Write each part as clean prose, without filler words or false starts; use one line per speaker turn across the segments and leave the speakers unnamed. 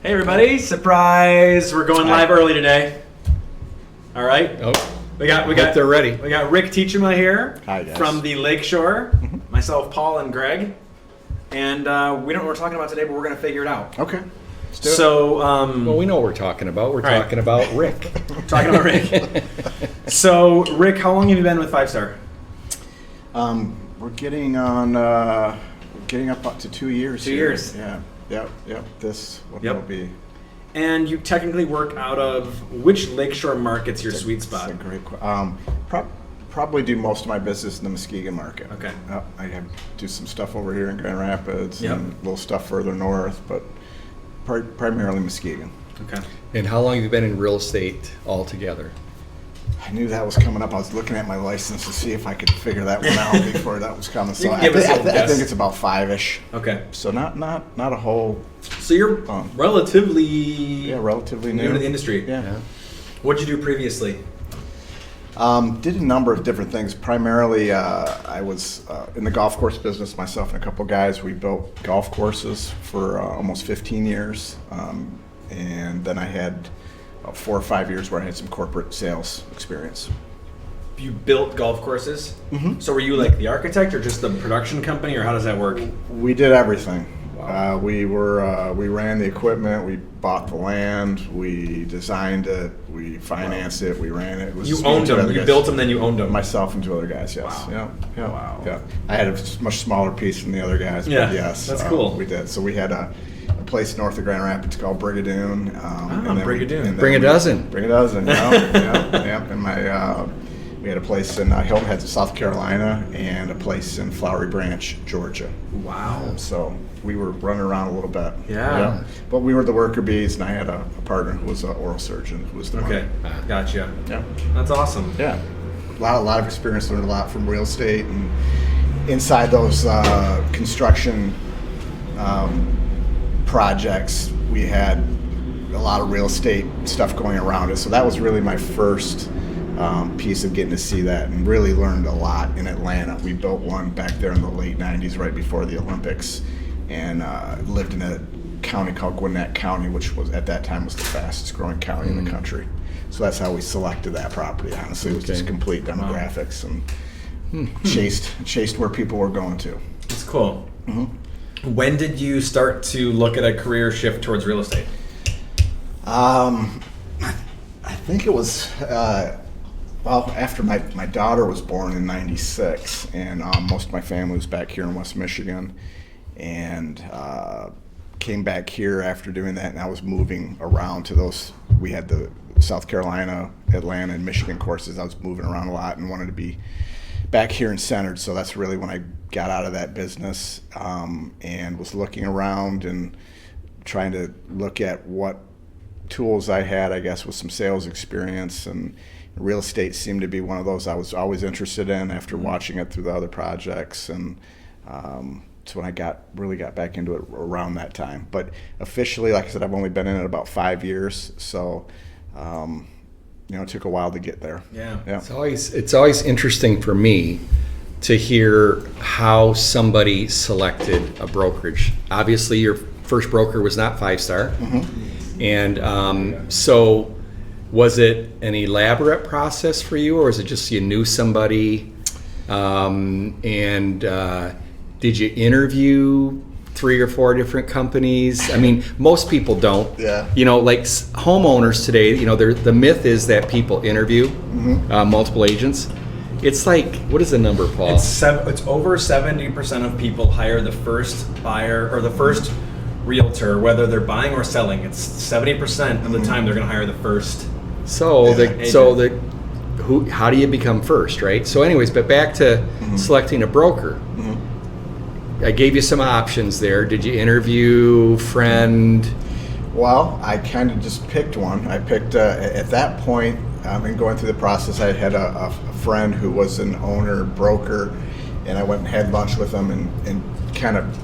Hey everybody, surprise! We're going live early today. All right.
Oh,
We got
they're ready.
We got Rick Tejchma here.
Hi, guys.
From the Lakeshore. Myself, Paul, and Greg. And we don't know what we're talking about today, but we're going to figure it out.
Okay. Let's do it.
So,
Well, we know what we're talking about. We're
Right.
talking about Rick.
talking about Rick. So, Rick, how long have you been with Five Star?
We're getting up to 2 years.
2
here.
years.
Yeah. Yep. This what
Yep.
will be.
And you technically work out of which Lakeshore market's your sweet spot?
That's a great probably do most of my business in the Muskegon market.
Okay.
I have do some stuff over here in Grand Rapids
Yep.
and a little stuff further north, but primarily Muskegon.
Okay.
And how long have you been in real estate altogether?
I knew that was coming up. I was looking at my license to see if I could figure that one out before that was coming. So
You can give us a
I
guess.
think it's about 5-ish.
Okay.
So not a whole.
So you're relatively
Relatively
new to the industry.
Yeah.
What'd you do previously?
Did a number of different things. Primarily, I was in the golf course business. Myself and a couple guys, we built golf courses for almost 15 years, and then I had about 4 or 5 years where I had some corporate sales experience.
You built golf courses?
Mhm.
So were you like the architect or just the production company, or how does that work?
We did everything.
Wow.
We ran the equipment. We bought the land. We designed it. We financed it. We ran it. It was
You
me
owned
and two
them.
other
You
guys.
built them, then you owned them.
Myself and 2 other guys. Yes.
Wow.
Yeah.
Wow.
Yeah. I had a much smaller piece than the other guys.
Yeah,
But yes.
that's cool.
We did. So we had a place north of Grand Rapids called Brigadoon.
Brigadoon.
Bring a dozen.
Bring a dozen. Yeah. And we had a place in Hilton Head, South Carolina, and a place in Flowery Branch, Georgia.
Wow.
So we were running around a little bit.
Yeah.
But we were the worker bees, and I had a partner who was an oral surgeon who was the
Okay.
one.
Gotcha.
Yeah.
That's awesome.
Yeah. A lot of experience, learned a lot from real estate, and inside those construction projects, we had a lot of real estate stuff going around it. So that was really my first piece of getting to see that, and really learned a lot in Atlanta. We built one back there in the late 90s, right before the Olympics, and lived in a county called Gwinnett County, which was at that time was the fastest growing county in the country. So that's how we selected that property. Honestly, it was just complete demographics and chased where people were going to.
That's cool. When did you start to look at a career shift towards real estate?
I think it was after my daughter was born in '96, and most of my family was back here in West Michigan, and came back here after doing that, and I was moving around to those. We had the South Carolina, Atlanta, and Michigan courses. I was moving around a lot and wanted to be back here and centered, so that's really when I got out of that business, and was looking around and trying to look at what tools I had, I guess, with some sales experience, and real estate seemed to be one of those I was always interested in after watching it through the other projects, and so when I really got back into it around that time. But officially, like I said, I've only been in it about 5 years, so it took a while to get there.
Yeah.
It's always interesting for me to hear how somebody selected a brokerage. Obviously, your first broker was not Five Star. And so was it an elaborate process for you, or was it just you knew somebody? Did you interview 3 or 4 different companies? I mean, most people don't.
Yeah.
Like homeowners today, the myth is that people interview multiple agents. It's like, what is the number, Paul?
It's over 70% of people hire the first buyer or the first realtor, whether they're buying or selling. It's 70% of the time they're going to hire the first.
How do you become first, right? So anyways, but back to selecting a broker. I gave you some options there. Did you interview, friend?
Well, I kind of just picked one. I picked, at that point, in going through the process, I had a friend who was an owner broker, and I went and had lunch with him and kind of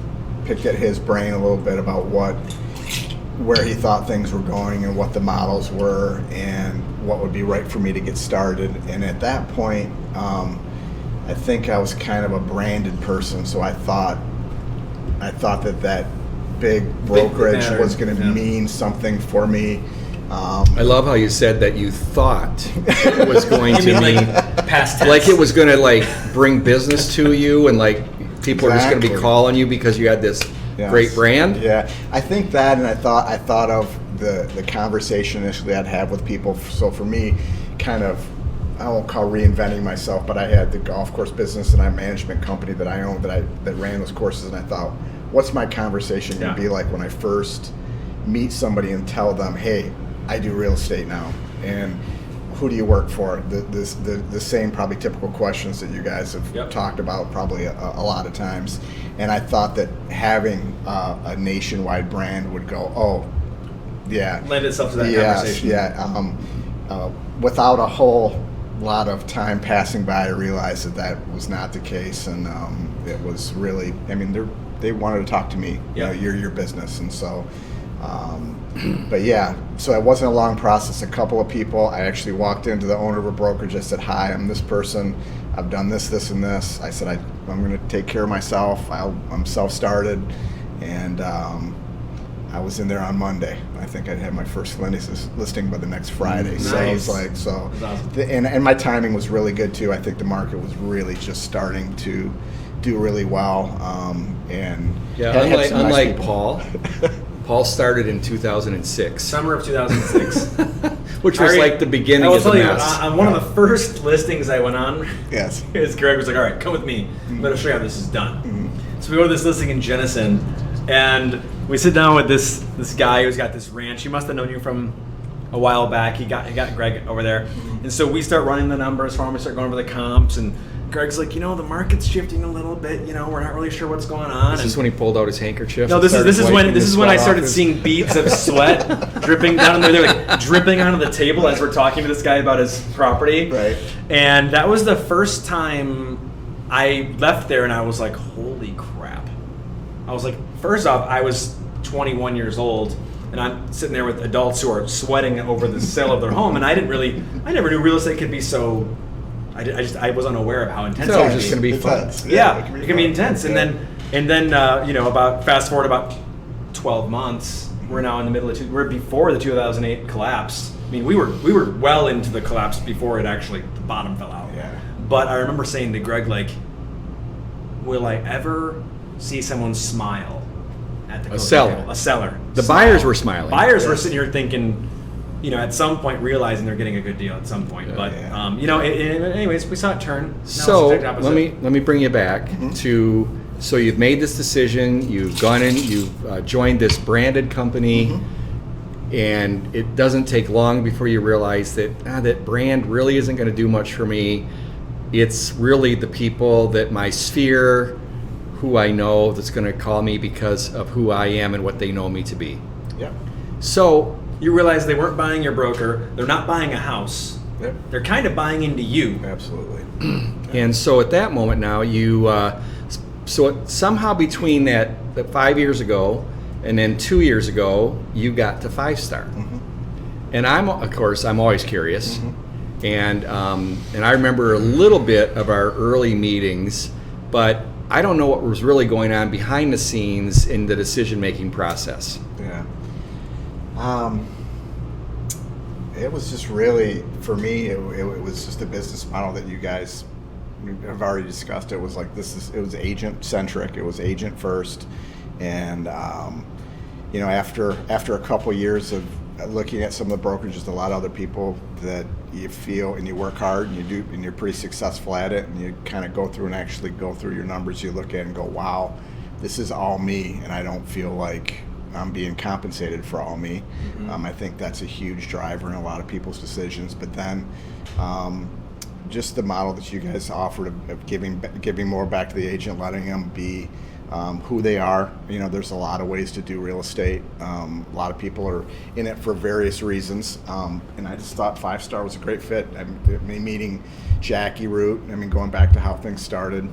picked at his brain a little bit about where he thought things were going and what the models were and what would be right for me to get started. And at that point, I think I was kind of a branded person, so I thought that big brokerage
mattered,
was going to
yeah.
mean something for me.
I love how you said that you thought it was going to
You mean
mean,
like past tense?
like it was going to like bring business to you, and like people are just going to be
Exactly.
calling you because you had this
Yes.
great brand.
Yeah, I think that, and I thought of the conversation initially I'd have with people. So for me, kind of, I won't call reinventing myself, but I had the golf course business and I had a management company that I owned that ran those courses, and I thought, what's my conversation going to be like when I first meet somebody and tell them, hey, I do real estate now, and who do you work for? The same probably typical questions that you guys have talked about probably a lot of times. And I thought that having a nationwide brand would go, oh, yeah.
Lend itself to that conversation.
Yeah. Without a whole lot of time passing by, I realized that was not the case. And it was really, I mean, they wanted to talk to me. You know, you're your business. And so, but yeah, so it wasn't a long process. A couple of people, I actually walked into the owner of a brokerage. I said, hi, I'm this person. I've done this, this, and this. I said, I'm going to take care of myself. I'm self-started. And I was in there on Monday. I think I'd have my first listing by the next Friday.
Nice.
So I was like,
awesome.
And my timing was really good too. I think the market was really just starting to do really well. And
Yeah,
had some nice
unlike
people.
Paul. Paul started in 2006,
Summer of 2006.
which was like the beginning
I will
of the
tell you,
mess.
on one of the first listings I went on,
Yes.
is Greg was like, all right, come with me. I'm going to show you how this is done. So we go to this listing in Jenison, and we sit down with this guy who's got this ranch. He must have known you from a while back. He got Greg over there. And so we start running the numbers for him. We start going over the comps, and Greg's like, the market's shifting a little bit. We're not really sure what's going on.
This is when he pulled out his handkerchief.
No,
and
this is
started
when
wiping
this
the
is when I
sweat
started
off his-
seeing beads of sweat dripping down. They're like dripping onto the table as we're talking to this guy about his property.
Right.
And that was the first time I left there, and I was like, "Holy crap!" I was like, first off, I was 21 years old, and I'm sitting there with adults who are sweating over the sale of their home, and I never knew real estate could be so. I was unaware of how intense
So
it
it was
could
just
be.
going to be fun.
Intense.
Yeah,
it
it can be
fun.
intense. And then about fast forward about 12 months, we're now in the middle of we're before the 2008 collapse. I mean, we were well into the collapse before the bottom fell out.
Yeah.
But I remember saying to Greg, like, will I ever see someone smile at the coaching
seller.
table? A seller.
The
Smile.
buyers were smiling.
Buyers were sitting here thinking, at some point realizing they're getting a good deal at some point. But anyways, we saw it turn. Now it's
So
the exact opposite.
let me bring you back to. So you've made this decision. You've gone in. You've joined this branded company, and it doesn't take long before you realize that that brand really isn't going to do much for me. It's really the people that my sphere, who I know, that's going to call me because of who I am and what they know me to be.
Yep.
So
You realize they weren't buying your broker. They're not buying a house.
Yep.
They're kind of buying into you.
Absolutely.
And so at that moment now, somehow between that 5 years ago and then 2 years ago, you got to 5-star. And I'm always curious. And I remember a little bit of our early meetings, but I don't know what was really going on behind the scenes in the decision-making process.
Yeah. It was just really, for me, it was just a business model that you guys have already discussed. It was like it was agent centric. It was agent first, and after a couple years of looking at some of the brokerages, a lot of other people that you feel and you work hard and you're pretty successful at it, and you kind of go through your numbers. You look at it and go, wow, this is all me, and I don't feel like I'm being compensated for all me. I think that's a huge driver in a lot of people's decisions. But then, just the model that you guys offered of giving more back to the agent, letting them be who they are. There's a lot of ways to do real estate. A lot of people are in it for various reasons, and I just thought 5-star was a great fit. Meeting Jackie Root. Going back to how things started.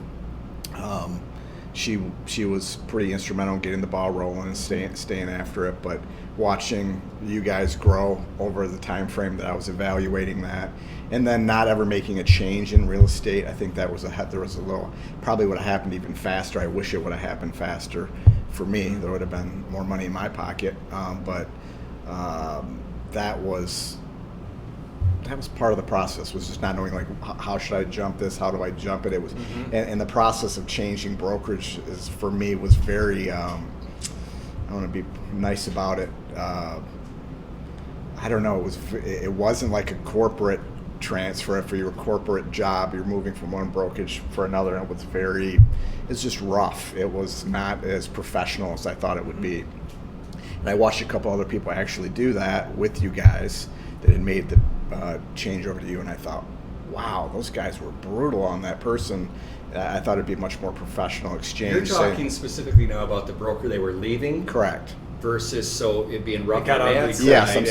She was pretty instrumental in getting the ball rolling and staying after it. But watching you guys grow over the time frame that I was evaluating that, and then not ever making a change in real estate, I think that was probably would have happened even faster. I wish it would have happened faster. for me. There would have been more money in my pocket, but that was part of the process, was just not knowing, like, how should I jump this, how do I jump it. It was and the process of changing brokerage for me was very I want to be nice about it. I don't know, it wasn't like a corporate transfer. For your corporate job, you're moving from one brokerage for another, and it's just rough. It was not as professional as I thought it would be. And I watched a couple other people actually do that with you guys that had made the change over to you, and I thought, wow, those guys were brutal on that person. I thought it'd be a much more professional exchange.
You're talking specifically now about the broker they were leaving?
Correct.
Versus, so it being rough
It got
on
ugly.
that side.
Yes,
and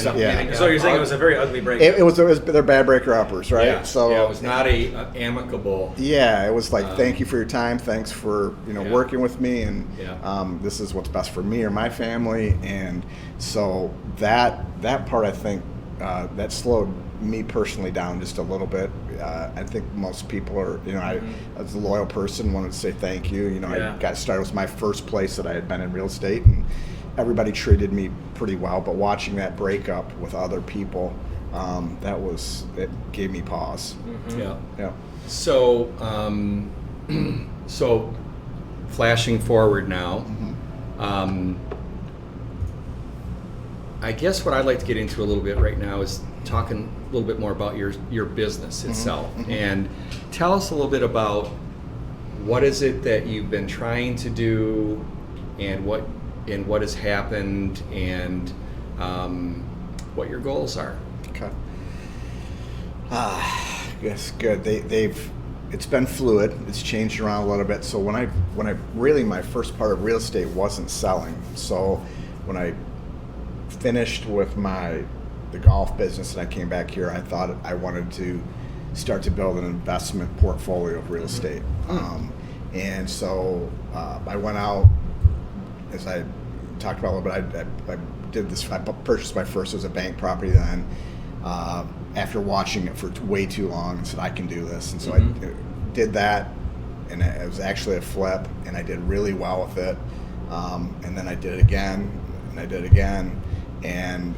So you're saying it was a very ugly break.
It was they're bad breaker uppers, right?
Yeah,
So
yeah, it was not a amicable.
Yeah, it was like, thank you for your time, thanks for
Yeah.
working with me, and
Yeah.
this is what's best for me or my family. And so that part, I think, that slowed me personally down just a little bit. I think most people are, I as a loyal person wanted to say thank you.
Yeah.
I got started. It was my first place that I had been in real estate, and everybody treated me pretty well. But watching that breakup with other people, it gave me pause.
Yeah.
Yeah.
So, so flashing forward now, I guess what I'd like to get into a little bit right now is talking a little bit more about your business itself, and tell us a little bit about what is it that you've been trying to do, and what has happened, and what your goals are.
Okay. Yes, good. It's been fluid. It's changed around a little bit. So when I really, my first part of real estate wasn't selling. So when I finished with the golf business and I came back here, I thought I wanted to start to build an investment portfolio of real estate. And so I went out, as I talked about a little bit, I did this. I purchased my first, it was a bank property then. After watching it for way too long, and said, I can do this. And so I did that, and it was actually a flip, and I did really well with it. And then I did it again, and I did it again. And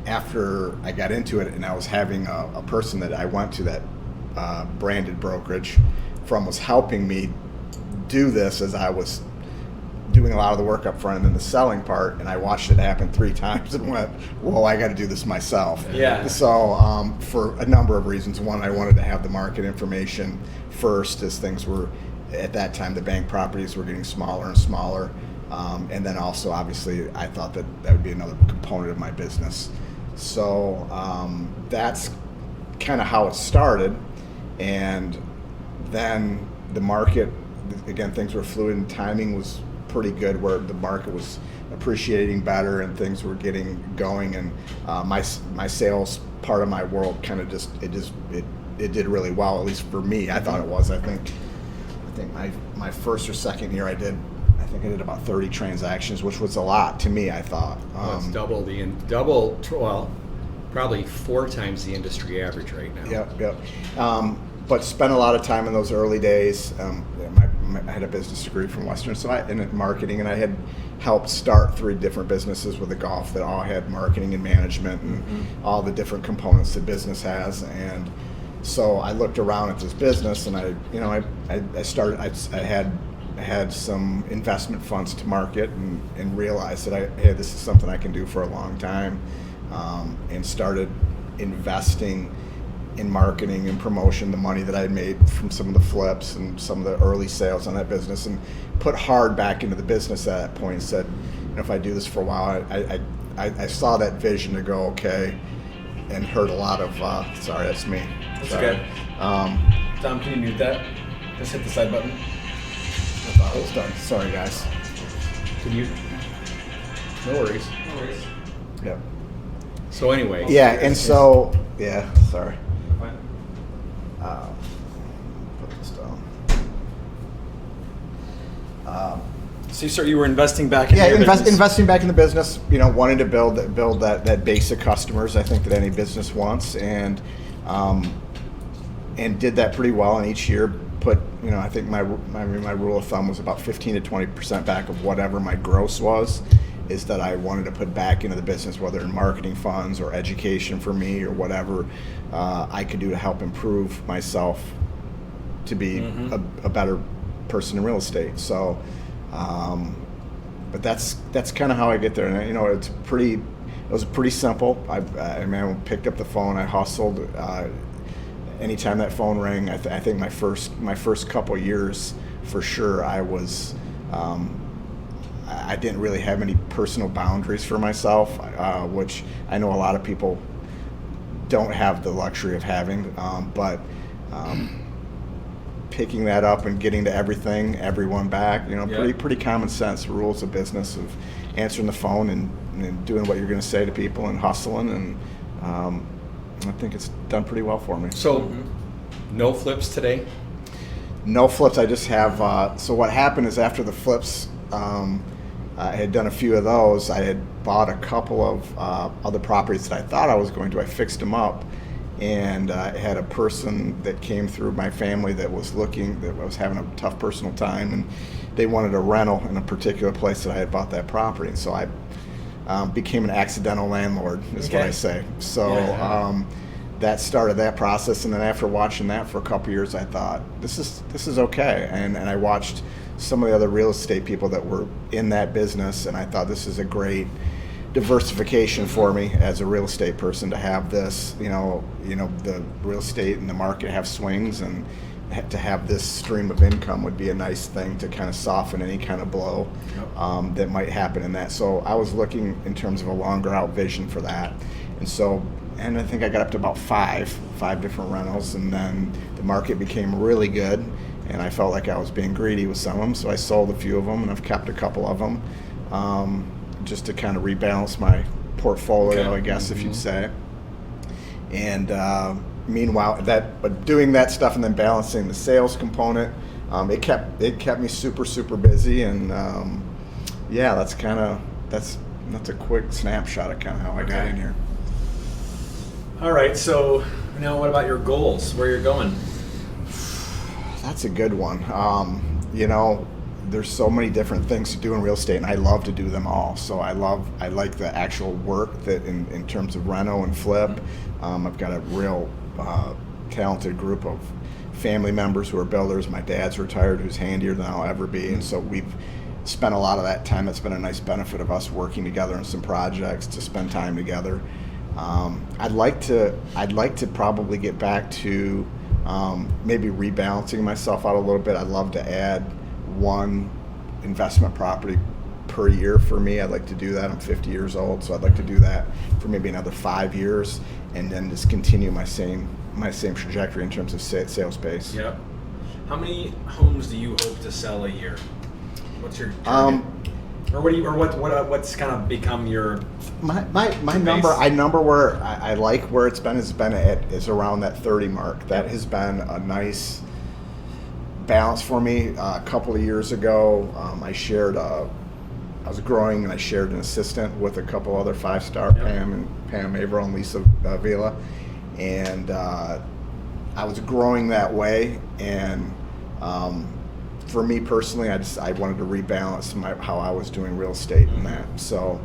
after I got into it, and I was having a person that I went to that branded brokerage from was helping me do this as I was doing a lot of the work up front and then the selling part, and I watched it happen 3 times and went, whoa, I got to do this myself.
Yeah.
So for a number of reasons. One, I wanted to have the market information first, as things were, at that time, the bank properties were getting smaller and smaller. And then also, obviously, I thought that would be another component of my business. So that's kind of how it started. And then the market, again, things were fluid, and timing was pretty good, where the market was appreciating better and things were getting going, and my sales part of my world kind of it did really well, at least for me. I thought it was. I think my first or second year I did about 30 transactions, which was a lot to me, I thought.
Well, it's probably 4 times the industry average right now.
Yep. But spent a lot of time in those early days. I had a business degree from Western, so in marketing, and I had helped start 3 different businesses with the golf that all had marketing and management and all the different components that business has. And so I looked around at this business, and I had some investment funds to market, and realized that this is something I can do for a long time, and started investing in marketing and promotion, the money that I had made from some of the flips and some of the early sales on that business, and put hard back into the business at that point, and said, if I do this for a while, I saw that vision to go, okay, and heard a lot of, sorry, that's me.
That's
Sorry.
okay. Tom, can you mute that? Just hit the side button.
I thought it was done. Sorry, guys.
Can you? No worries.
Yep.
So anyway.
Yeah, and so, sorry. Put this down.
So you were investing back in your business.
Investing back in the business, wanting to build that base of customers, I think, that any business wants, and did that pretty well. And each year put, I think my rule of thumb was about 15 to 20% back of whatever my gross was, is that I wanted to put back into the business, whether in marketing funds or education for me or whatever I could do to help improve myself to be a better person in real estate. So, but that's kind of how I get there. And it was pretty simple. I picked up the phone, I hustled. Anytime that phone rang, I think my first couple years, for sure, I didn't really have any personal boundaries for myself, which I know a lot of people don't have the luxury of having. But picking that up and getting to everyone back, pretty common sense rules of business of answering the phone and doing what you're going to say to people and hustling, and I think it's done pretty well for me.
So, no flips today?
No flips. I just have. So what happened is after the flips, I had done a few of those. I had bought a couple of other properties that I thought I was going to. I fixed them up, and I had a person that came through my family that was having a tough personal time, and they wanted a rental in a particular place that I had bought that property. And so I became an accidental landlord, is what I say. So that started that process, and then after watching that for a couple years, I thought this is okay, and I watched some of the other real estate people that were in that business, and I thought this is a great diversification for me as a real estate person to have this, the real estate and the market have swings, and to have this stream of income would be a nice thing to kind of soften any kind of blow that might happen in that. So I was looking in terms of a longer out vision for that. And I think I got up to about five different rentals, and then the market became really good, and I felt like I was being greedy with some of them, so I sold a few of them, and I've kept a couple of them just to kind of rebalance my portfolio, I guess, if you'd say. And meanwhile, doing that stuff and then balancing the sales component, it kept me super, super busy, and that's a quick snapshot of kind of how I got in here.
All right, so now what about your goals? Where you're going?
That's a good one. There's so many different things to do in real estate, and I love to do them all. So I like the actual work that in terms of reno and flip. I've got a real talented group of family members who are builders. My dad's retired, who's handier than I'll ever be, and so we've spent a lot of that time. That's been a nice benefit of us working together on some projects to spend time together. I'd like to probably get back to maybe rebalancing myself out a little bit. I'd love to add one investment property per year for me. I'd like to do that. I'm 50 years old, so I'd like to do that for maybe another 5 years, and then just continue my same trajectory in terms of sales pace.
Yep. How many homes do you hope to sell a year? What's your target? What's kind of become your
my number? I number where I like where it's been is around that 30 mark. That has been a nice balance for me. A couple of years ago, I was growing, and I shared an assistant with a couple other 5-star, Pam Averill and Lisa Vila, and I was growing that way, and for me personally, I wanted to rebalance how I was doing real estate and that. So,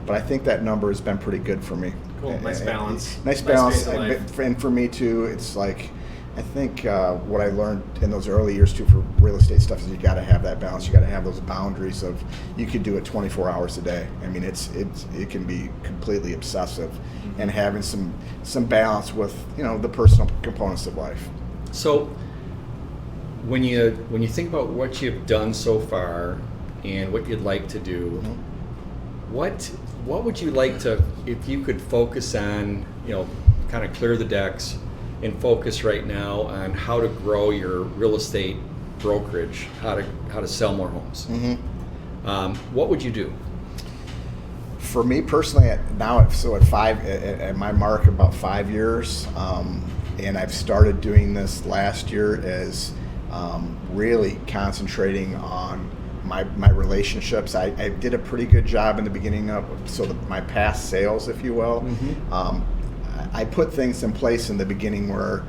but I think that number has been pretty good for me.
Cool, nice balance.
Nice balance, and for me too, it's like, I think what I learned in those early years too for real estate stuff is you got to have that balance. You got to have those boundaries of, you could do it 24 hours a day. I mean, it can be completely obsessive, and having some balance with the personal components of life.
So when you think about what you've done so far and what you'd like to do, what would you like to, if you could focus on, kind of clear the decks and focus right now on how to grow your real estate brokerage, how to sell more homes? What would you do?
For me personally, at my mark about 5 years, and I've started doing this last year, is really concentrating on my relationships. I did a pretty good job in the beginning of my past sales, if you will. I put things in place in the beginning where,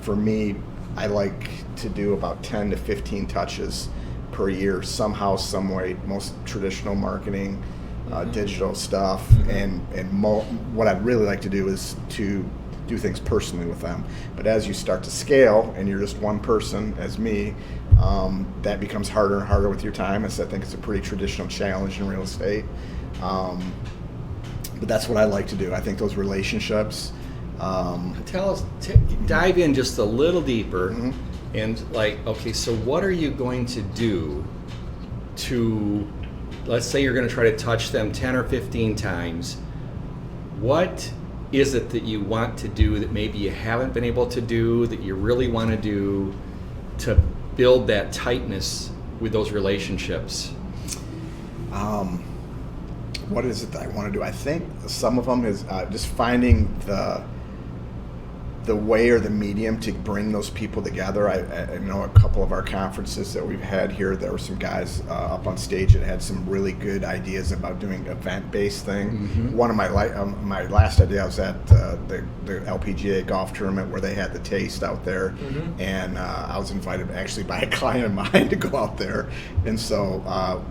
for me, I like to do about 10 to 15 touches per year, somehow, some way. Most traditional marketing, digital stuff, and what I'd really like to do is to do things personally with them. But as you start to scale and you're just one person, as me, that becomes harder and harder with your time. I think it's a pretty traditional challenge in real estate. But that's what I like to do. I think those relationships.
Tell us, dive in just a little deeper, and like, okay, so what are you going to do to, let's say you're going to try to touch them 10 or 15 times. What is it that you want to do that maybe you haven't been able to do, that you really want to do to build that tightness with those relationships?
What is it that I want to do? I think some of them is just finding the way or the medium to bring those people together. I know a couple of our conferences that we've had here, there were some guys up on stage that had some really good ideas about doing event-based thing. One of my last idea, I was at the LPGA golf tournament where they had the taste out there, and I was invited actually by a client of mine to go out there, and so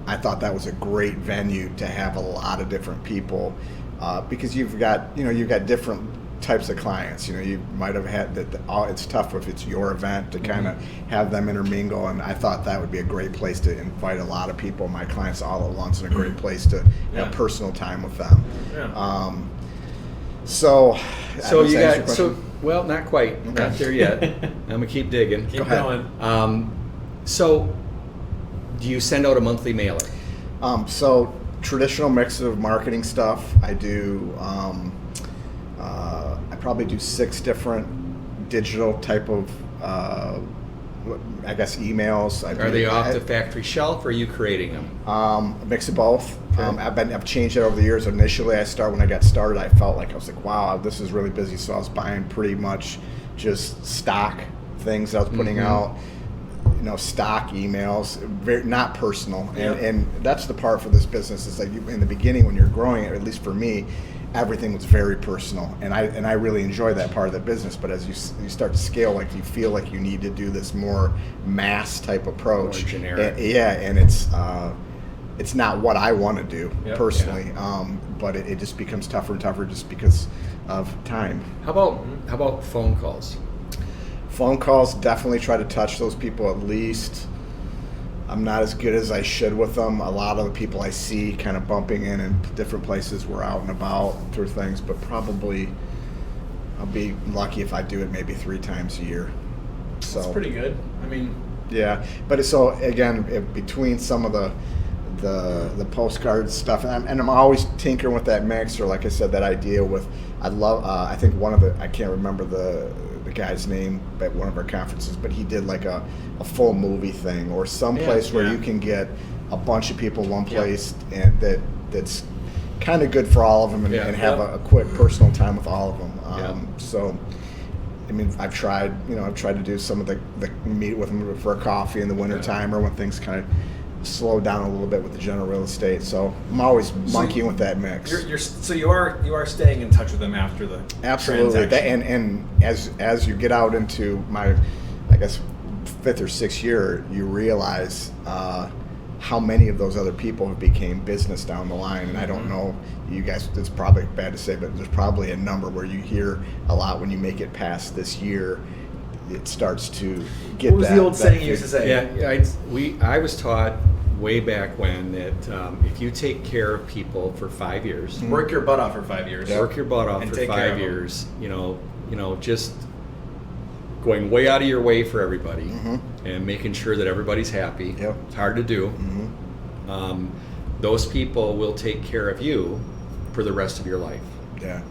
I thought that was a great venue to have a lot of different people, because you've got different types of clients. You might have had that. It's tough if it's your event to kind of have them intermingle, and I thought that would be a great place to invite a lot of people, my clients, all at once, and a great place to have personal time with them. So
you got well, not quite, not there yet. I'm gonna keep digging.
Keep going.
So, do you send out a monthly mailer?
So traditional mix of marketing stuff. I do. I probably do 6 different digital type of, I guess, emails.
Are they off the factory shelf, or are you creating them?
A mix of both.
Okay.
I've changed it over the years. Initially, when I got started, I felt like I was like, wow, this is really busy. So I was buying pretty much just stock things I was putting out. Stock emails, very not personal, and that's the part for this business. Is like in the beginning when you're growing it, at least for me, everything was very personal, and I really enjoy that part of the business. But as you start to scale, like you feel like you need to do this more mass type approach,
more generic.
And it's not what I want to do personally. But it just becomes tougher and tougher just because of time.
How about phone calls?
Phone calls, definitely try to touch those people at least. I'm not as good as I should with them. A lot of the people I see kind of bumping in different places, we're out and about through things, but probably I'll be lucky if I do it maybe 3 times a year. So
That's pretty good. I mean,
yeah, but so again, between some of the postcard stuff, and I'm always tinkering with that mix, or like I said, that idea with I think I can't remember the guy's name at one of our conferences, but he did like a full movie thing, or some place where you can get a bunch of people in one place, and that's kind of good for all of them, and have a quick personal time with all of them. So I mean, I've tried to do some of the meet with them for a coffee in the wintertime, or when things kind of slow down a little bit with the general real estate. So I'm always monkeying with that mix.
So you are staying in touch with them after the
Absolutely.
transaction.
And as you get out into my, I guess, 5th or 6th year, you realize how many of those other people have became business down the line. And I don't know, you guys, it's probably bad to say, but there's probably a number where you hear a lot when you make it past this year, it starts to get.
What was the old saying you used to say?
I was taught way back when that if you take care of people for 5 years,
Work your butt off for 5 years.
work your butt off
And
for
take care of
5
them.
years, just going way out of your way for everybody and making sure that everybody's happy. It's hard to do. Those people will take care of you for the rest of your life.
Yeah,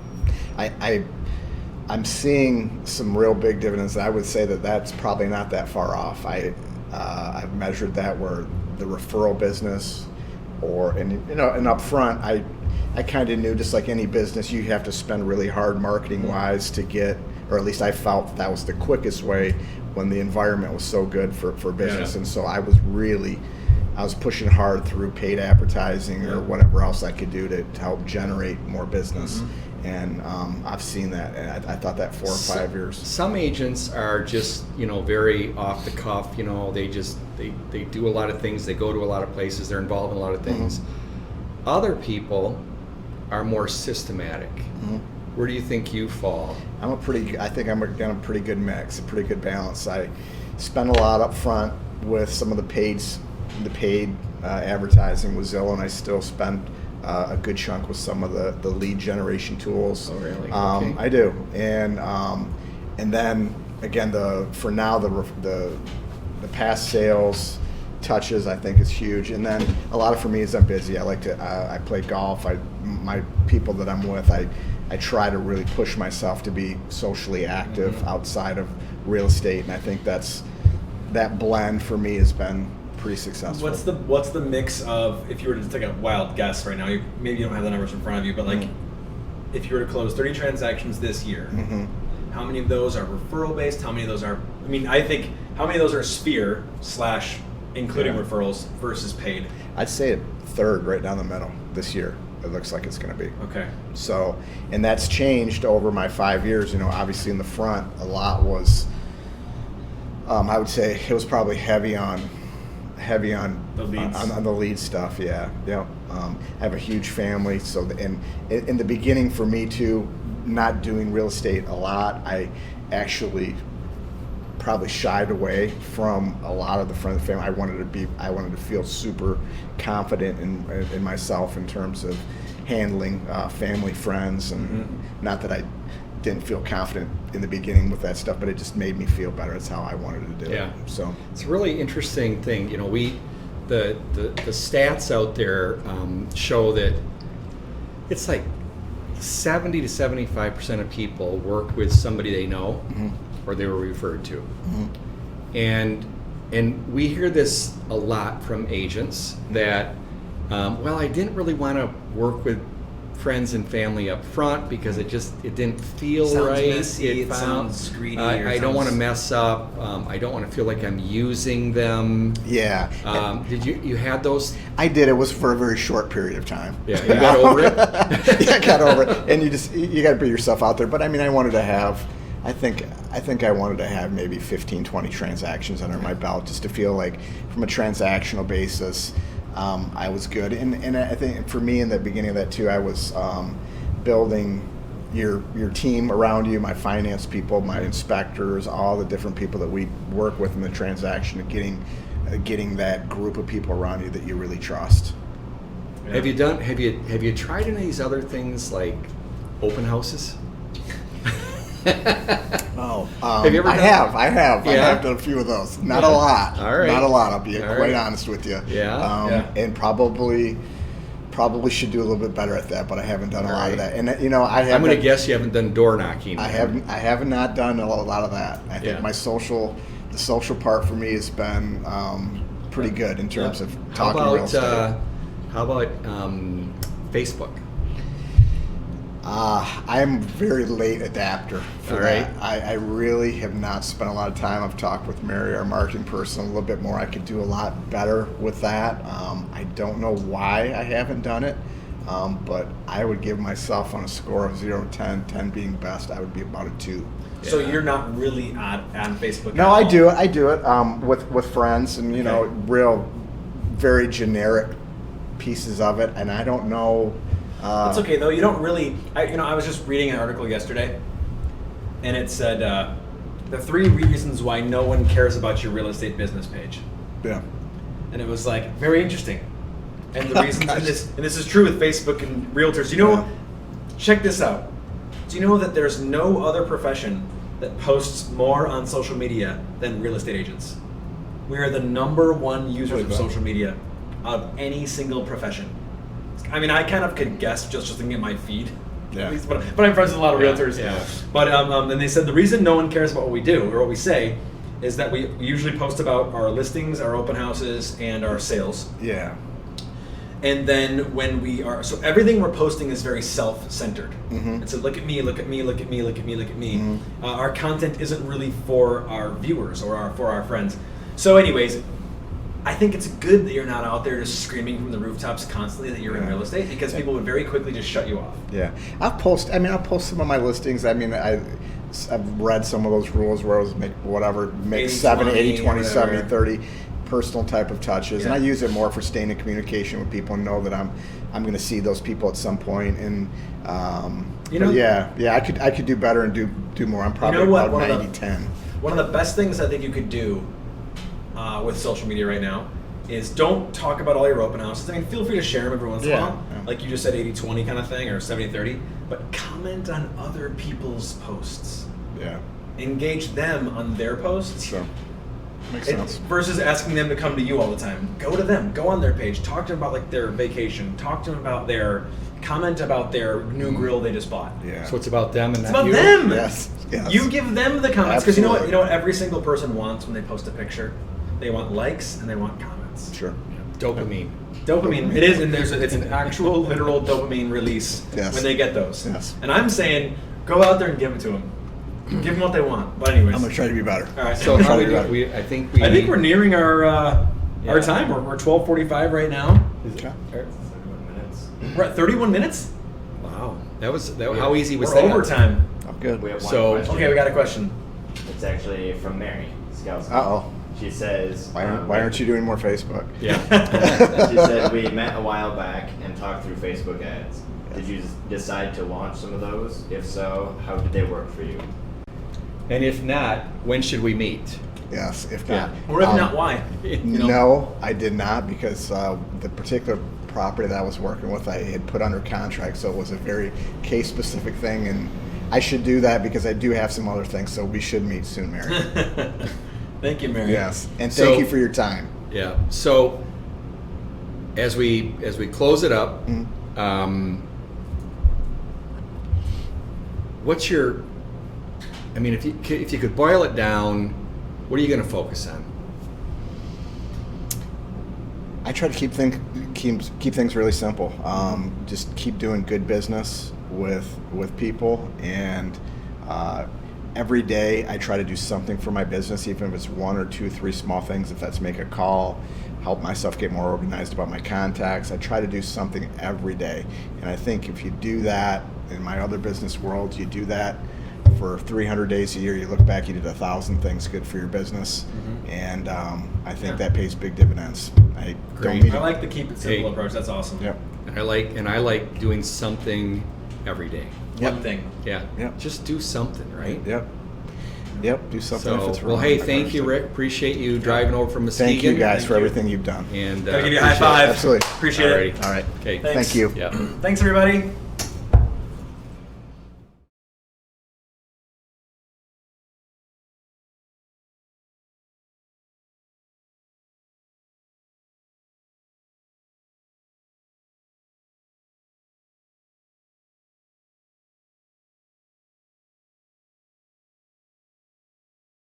I'm seeing some real big dividends. I would say that's probably not that far off. I've measured that where the referral business, and up front, I kind of knew, just like any business, you have to spend really hard marketing wise to get, or at least I felt that was the quickest way when the environment was so good for business. And so I was pushing hard through paid advertising or whatever else I could do to help generate more business. And I've seen that, and I thought that 4 or 5 years.
Some agents are just, very off the cuff. They do a lot of things. They go to a lot of places. They're involved in a lot of things. Other people are more systematic. Where do you think you fall?
I think I'm a pretty good mix, a pretty good balance. I spend a lot up front with some of the paid advertising with Zillow, and I still spend a good chunk with some of the lead generation tools.
Oh, really?
Okay. I do, and then again, the past sales touches I think is huge, and then a lot of for me is I'm busy. I like to I play golf. My people that I'm with, I try to really push myself to be socially active outside of real estate, and I think that blend for me has been pretty successful.
What's the mix of, if you were to take a wild guess right now, maybe you don't have the numbers in front of you, but like if you were to close 30 transactions this year, how many of those are referral based? How many of those are, I think, how many of those are Sphere / including referrals versus paid?
I'd say a third right down the middle this year. It looks like it's going to be.
Okay.
So, and that's changed over my 5 years. Obviously in the front, a lot was, I would say it was probably heavy on
the leads.
On the lead stuff. Yeah. I have a huge family, so and in the beginning for me too, not doing real estate a lot, I actually probably shied away from a lot of the front of the family. I wanted to feel super confident in myself in terms of handling family, friends, and not that I didn't feel confident in the beginning with that stuff, but it just made me feel better. It's how I wanted to do it. So
it's a really interesting thing. The stats out there show that it's like 70 to 75% of people work with somebody they know or they were referred to. And we hear this a lot from agents that, I didn't really want to work with friends and family up front because it didn't feel
sounds
right.
Messy, it sounds greedy.
I don't want to mess up. I don't want to feel like I'm using them.
Yeah.
Did you had those?
I did. It was for a very short period of time.
Yeah, you got over it.
Yeah, I got over it. And you got to put yourself out there. But I wanted to have. I think I wanted to have maybe 15, 20 transactions under my belt just to feel like, from a transactional basis, I was good. And I think for me in the beginning of that too, I was building your team around you, my finance people, my inspectors, all the different people that we work with in the transaction, and getting that group of people around you that you really trust.
Yeah. Have you tried any of these other things like open houses? Have you ever done
I have. Yeah? I have done a few of those. Not a lot.
All right.
Not a lot, I'll be
All
quite
right.
honest with you.
Yeah.
And probably should do a little bit better at that, but I haven't done a lot of
right.
that. And I have.
I'm going to guess you haven't done door knocking.
I have not done a lot of that. I think the social part for me has been pretty good in terms of talking real estate.
How about Facebook?
I'm a very late adapter for
All
that.
right.
I really have not spent a lot of time. I've talked with Mary, our marketing person, a little bit more. I could do a lot better with that. I don't know why I haven't done it, but I would give myself on a score of 0 to 10, 10 being best, I would be about a 2.
So you're not really on Facebook?
No, I do it with friends and, real, very generic pieces of it, and I don't know.
It's okay though. You don't really. I was just reading an article yesterday, and it said the 3 reasons why no one cares about your real estate business page.
Yeah.
And it was like very interesting. And the reasons, and this is true with Facebook and realtors. Check this out. Do you know that there's no other profession that posts more on social media than real estate agents? We are the number 1 users of social media out of any single profession. I kind of could guess just looking at my feed.
Yeah.
At least, but I'm friends with a lot of realtors.
Yeah.
But and they said the reason no one cares about what we do or what we say is that we usually post about our listings, our open houses, and our sales.
Yeah.
And then when so everything we're posting is very self-centered. It's a look at me, look at me, look at me, look at me, look at me. Our content isn't really for our viewers or for our friends. So anyways, I think it's good that you're not out there just screaming from the rooftops constantly that you're in
Yeah.
real estate, because people would very quickly just shut you off.
Yeah, I'll post some of my listings. I mean, I've read some of those rules where it was make
80,
70, 80, 20,
whatever.
70, 30 personal type of touches. And
Yeah.
I use it more for staying in communication with people and know that I'm going to see those people at some point. And
You know-
but yeah, I could do better and do more. I'm probably
know what?
about 90-10.
One of the best things I think you could do with social media right now is don't talk about all your open houses. I mean, feel free to share them every once in a
Yeah,
while.
yeah.
Like you just said, 80-20 kind of thing, or 70-30. But comment on other people's posts.
Yeah,
Engage them on their posts.
so makes
It-
sense.
versus asking them to come to you all the time. Go to them. Go on their page. Talk to them about like their vacation. Talk to them about their comment about their new grill they just bought.
Yeah,
So it's about them and
It's
not
about
you.
them.
Yes, yes.
You give them the comments because you know what?
Absolutely.
You know what every single person wants when they post a picture. They want likes and they want comments.
Sure.
Dopamine.
Dopamine. It is, and it's an actual literal dopamine release
Yes.
when they get those.
Yes.
And I'm saying, go out there and give it to them. Give them what they want. But anyways,
I'm gonna try to be better.
all right.
So
I'm
how
trying
we
to
do?
be
We, I think
we're nearing our
Yeah.
time. We're 12:45 right now.
Okay.
We're at 31 minutes.
Wow, that was how easy was
We're
that?
overtime.
Oh, good.
We have one
So-
question.
Okay, we got a question.
It's actually from Mary Scouts.
Uh-oh.
She says,
Why aren't you doing more Facebook?
Yeah.
She said, we met a while back and talked through Facebook ads. Did you decide to launch some of those? If so, how did they work for you?
And if not, when should we meet?
Yes, if not.
Or if not, why? You know?
No, I did not, because the particular property that I was working with, I had put under contract, so it was a very case-specific thing, and I should do that because I do have some other things, so we should meet soon, Mary.
Thank you, Mary.
Yes, and
So-
thank you for your time.
Yeah. So as we close it up,
Mm-hmm.
what's your? I mean, if you could boil it down, what are you going to focus on?
I try to keep things really simple. Just keep doing good business with people, and every day I try to do something for my business, even if it's 1 or 2, 3 small things. If that's make a call, help myself get more organized about my contacts. I try to do something every day, and I think if you do that in my other business world, you do that for 300 days a year, you look back, you did 1,000 things good for your business, and I think that pays big dividends. I
Great.
don't need
I like the keep it simple
Hey.
approach. That's awesome.
Yep.
I like doing something every day.
One thing.
Yeah.
Yep.
Just do something, right?
Yep. Do something if
So,
it's
well,
wrong.
hey, thank you, Rick. Appreciate you driving over from Muskegon.
Thank you guys for
you.
everything you've done.
And
Gotta give you a high
appreciate it.
five.
Absolutely.
Appreciate it.
Alrighty.
All right.
Okay.
Thanks.
Thank you.
Yeah.
Thanks, everybody.